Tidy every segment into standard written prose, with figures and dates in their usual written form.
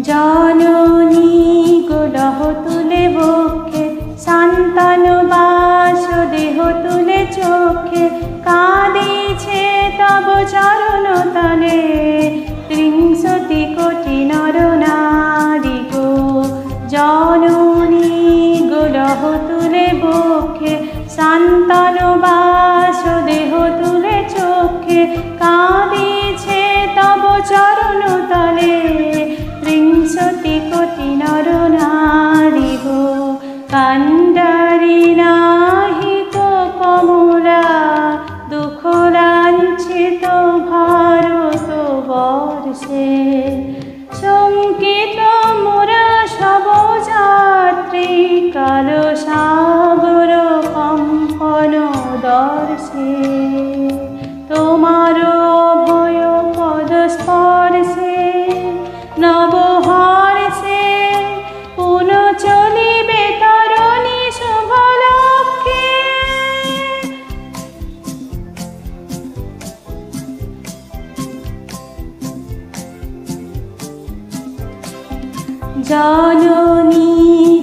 জননী গোলহ তুলে বক্ষে, শান্তানু বাস দেহ তুলে চোখে, কাঁদিছে তব চরণ তলে ত্রিংশতি কোটি নর নারী গো। জননী গোলহ তুলে বক্ষে, শান্তানু বাস দেহ তুলে চোখে, কাঁদিছে তব চরণ তলে ত্রিংশতি কোটি নর নারী গো। কান্ডারি নাহিক কমলা, দুঃখ লাঞ্ছিত ভারত বর্ষে, শঙ্কিত মোরা সব যাত্রী কাল সাগর কম্পন দর্শে। তোমার ভয় পদ স্পর্শে নবহর্ষে, পুন চলিবে তরণী শুভ লক্ষ্যে। জননী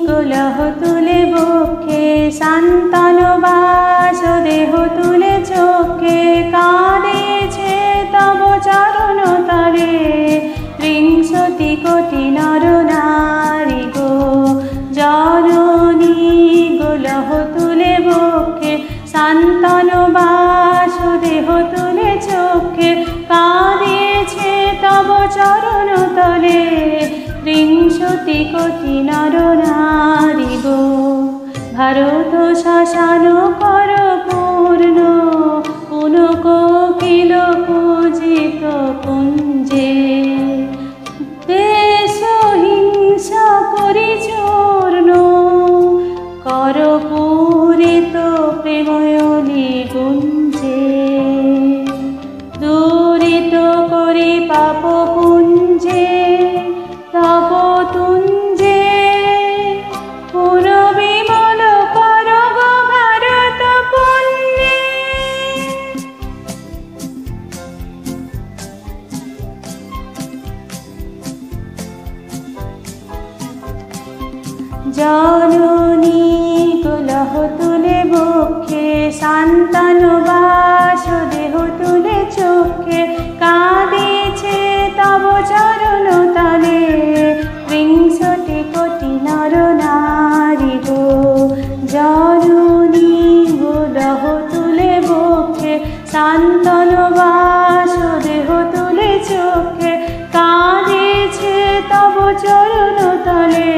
গোলহ তুলে বক্ষে, শান্তানু বাস দেহ তুলে চোখে, কাঁদিছে তব চরণ তলে ত্রিংশতি কোটি নর নারী গো। জননী গোলহ তুলে বক্ষে, শান্তানু বাস দেহ তুলে চোখে, কাঁদিছে তব চরণ তলে ত্রিংশতি কোটি নর নারী গো। ভারত শ্মশান কর পূর্ণ, পুন কোকিল পূজিত কুঞ্জে, দেশ হিংসা করি চূর্ণ, কর পূরিত প্রেময়লি গুঞ্জে, দূরিত করি পাপ পুঞ্জে তব তুঞ্জে, পুর বিমল কর গো ভারত পুণ্যে। জননী গোলহ তুলে বক্ষে, শান্তানু বাস দেহ তুলে চোখে, কাঁদিছে তব চরণ তলে ত্রিংশতি কোটি নর নারী গো। জননী গোলহ তুলে বক্ষে, শান্তানু বাস দেহ তুলে চোখে, কাঁদিছে তব চরণ তলে